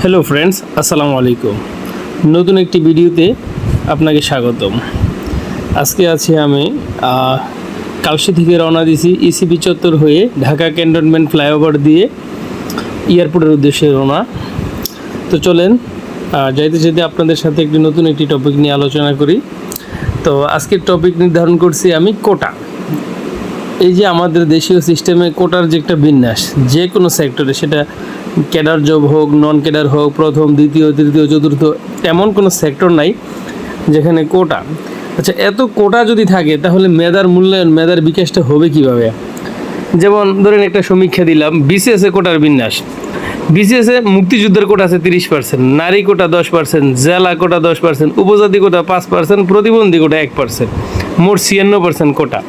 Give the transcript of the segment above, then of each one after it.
Hello friends, আসসালামু আলাইকুম। নতুন একটি ভিডিওতে আপনাকে স্বাগতম। আজকে আছি আমি কালশি থেকে রওনা দিয়েছি ইসিবি চত্বর হয়ে ঢাকা ক্যান্টনমেন্ট ফ্লাইওভার দিয়ে এয়ারপোর্টের উদ্দেশ্যে রওনা। তো চলেন যাইতে যেতে আপনাদের সাথে নতুন একটি টপিক নিয়ে আলোচনা করি। তো আজকের টপিক নির্ধারণ করছি আমি কোটা। এই যে আমাদের দেশীয় সিস্টেমে কোটার যে একটা বিন্যাস, যে কোনো সেক্টরে, সেটা ক্যাডার জব হোক, নন ক্যাডার হোক, প্রথম, দ্বিতীয়, তৃতীয়, চতুর্থ, এমন কোনো সেক্টর নাই যেখানে কোটা। আচ্ছা, এত কোটা যদি থাকে তাহলে মেধার মূল্যায়ন, মেধার বিকাশটা হবে কিভাবে? যেমন ধরেন একটা সমীক্ষা দিলাম, বিসিএসে কোটার বিন্যাস। বিসিএসে মুক্তিযুদ্ধের কোটা আছে 30%, নারী কোটা 10%, জেলা কোটা 10%, উপজাতি কোটা 5%, প্রতিবন্ধী কোটা 1%, মোট 96% কোটা।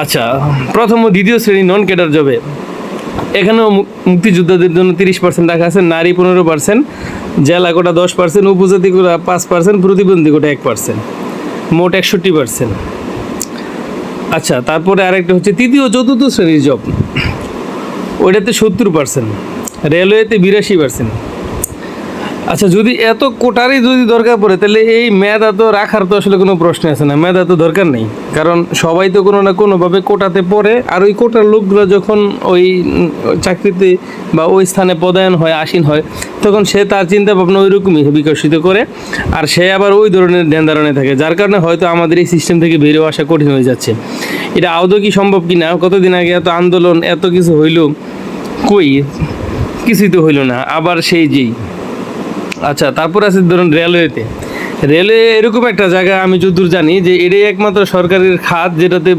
আচ্ছা, প্রথম ও দ্বিতীয় শ্রেণী নন ক্যাডার জবে এখানেও মুক্তিযোদ্ধাদের জন্য 30% রাখা আছে, নারী 15%, জেলা কোটা 10%, উপজাতি কোটা 5%, প্রতিবন্ধী কোটা 1%, মোট 61%। আচ্ছা, তারপরে আরেকটা হচ্ছে তৃতীয় ও চতুর্থ শ্রেণীর জব, ওইটাতে 70%, রেলওয়েতে 82%। আচ্ছা, যদি এত কোটারই যদি দরকার পড়ে তাহলে এই মেধা তো রাখার তো আসলে কোনো প্রশ্ন আছে না, মেধা তো দরকার নেই। কারণ সবাই তো কোনো না কোনোভাবে কোটাতে পড়ে, আর ওই কোটার লোকগুলো যখন ওই চাকরিতে বা ওই স্থানে পদায়ন হয়, আসীন হয়, তখন সে তার চিন্তা ভাবনা ওই রকমই বিকশিত করে, আর সে আবার ওই ধরনের ধ্যান ধারণে থাকে, যার কারণে হয়তো আমাদের এই সিস্টেম থেকে বেরিয়ে আসা কঠিন হয়ে যাচ্ছে। এটা আদৌ কি সম্ভব কি না? কতদিন আগে এত আন্দোলন, এত কিছু হইল, কই কিছুই তো হইল না, আবার সেই যেই। আচ্ছা, তারপর আছে ধরুন রেলওয়েতে। রেলওয়ে এরকম একটা জায়গা, আমি যতদূর জানি যে এটাই একমাত্র সরকারের খাত যেটাতে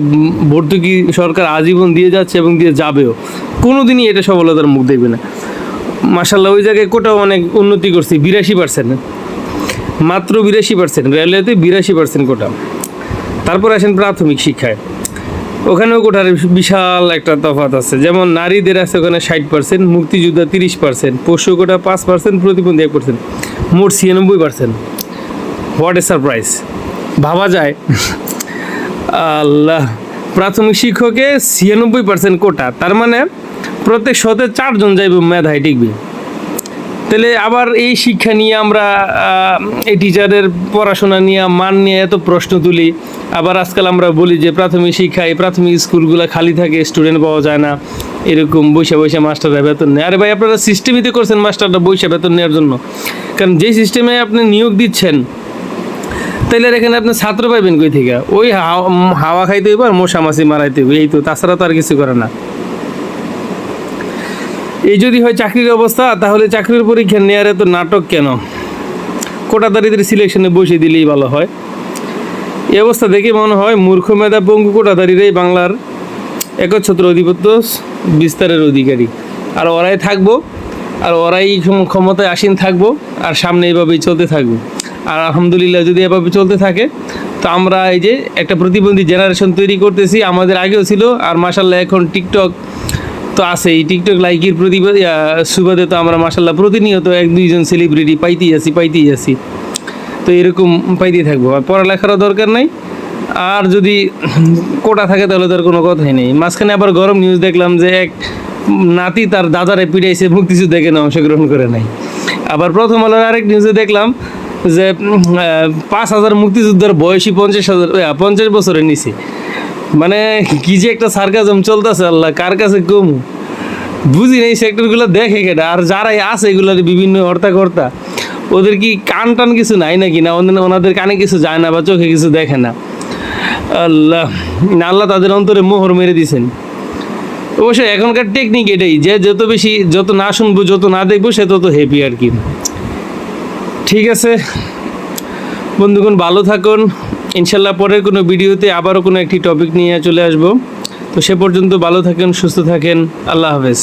ভর্তুকি সরকার আজীবন দিয়ে যাচ্ছে এবং দিয়ে যাবেও, কোনো দিনই এটা সফলতার মুখ দেখবে না। মাশাল্লাহ, ওই জায়গায় কোটাও অনেক উন্নতি করছে, 82%, মাত্র 82%, রেলওয়েতে 82% কোটা। তারপর আসেন প্রাথমিক শিক্ষায়, ওখানেও কোটার বিশাল একটা তফাৎ আছে। যেমন নারীদের আছে ওখানে 60%, মুক্তিযোদ্ধা 30%, পশু কোটা 5%, প্রতিবন্ধী 1%, মোট 96%। What a surprise! ভাবা যায়, আল্লাহ, প্রাথমিক শিক্ষকে 96% কোটা, তার মানে প্রত্যেক 4জন যাইব মেধায় টিকবে। তাহলে আবার এই শিক্ষা নিয়ে আমরা এই টিচারের পড়াশোনা নিয়ে, মান নিয়ে এত প্রশ্ন তুলি। আবার আজকাল আমরা বলি যে প্রাথমিক শিক্ষায়, প্রাথমিক স্কুলগুলো খালি থাকে, স্টুডেন্ট পাওয়া যায় না, এরকম বৈশা মাস্টাররা বেতন নেয়। আরে ভাই, আপনারা সিস্টেমই তো করছেন মাস্টাররা বৈশা বেতন নেওয়ার জন্য। কারণ যেই সিস্টেমে আপনি নিয়োগ দিচ্ছেন, তাইলে এখানে আপনি ছাত্র পাইবেন কই থেকে? ওই হাওয়া খাইতে হইব আর মশা মাছি মারাইতে হইব, এই তো, তাছাড়া তো আর কিছু করে না। এই যদি হয় চাকরির অবস্থা, তাহলে চাকরির পরীক্ষা নেওয়ার এত নাটক কেন? কোটাদারিদের সিলেকশনে বসে দিলেই ভালো হয়। এই অবস্থা দেখে মনে হয় মূর্খ মেধা পঙ্গু কোটাদারিরাই বাংলার একচ্ছত্র আধিপত্য বিস্তারের অধিকারী, আর ওরাই থাকবো, আর ওরাই ক্ষমতায় আসীন থাকবো, আর সামনে এইভাবেই চলতে থাকবো। আর আলহামদুলিল্লাহ, যদি এভাবে চলতে থাকে তো আমরা এই যে একটা প্রতিবন্ধী জেনারেশন তৈরি করতেছি, আমাদের আগেও ছিল, আর মাশাল্লাহ এখন টিকটক তো আছে। এই টিকটক লাইকের সুবাদে তো আমরা মাশাল্লাহ প্রতিনিয়ত 1-2জন সেলিব্রিটি পাইতেই আছি। তো এরকম পাইতেই থাকবো। আর পড়ালেখারও দরকার নাই, আর যদি কোটা থাকে তাহলে তার কোনো কথাই নেই। মাঝখানে আবার গরম নিউজ দেখলাম যে এক নাতি তার দাদারে পিটাইছে, মুক্তিযুদ্ধে কেন অংশগ্রহণ করে নাই। আবার প্রথম আলোর আরেক নিউজে দেখলাম যে 5,000 মুক্তিযোদ্ধার বয়সী 50 বছরের নিচে। মানে কি যে একটা সার্কাজম চলতেছে, আল্লাহ কার কাছে কম বুঝি নেই। সেক্টরগুলো দেখে কেটা? আর যারাই আছে এগুলোর বিভিন্ন হর্তাকর্তা, ওদের কি কান টান কিছু নাই নাকি? না ওনাদের কানে কিছু যায় না বা চোখে কিছু দেখে না? আল্লাহ তাদের অন্তরে মোহর মেরে দিছেন। অবশ্যই এখনকার টেকনিক এটাই যে যত না শুনবো, যত না দেখবো, সে তত হ্যাপি আর কি। ঠিক আছে বন্ধুগণ, ভালো থাকুন। ইনশাল্লাহ পরের কোনো ভিডিওতে আবারও কোনো একটি টপিক নিয়ে চলে আসবো। তো সে পর্যন্ত ভালো থাকেন, সুস্থ থাকেন। আল্লাহ হাফেজ।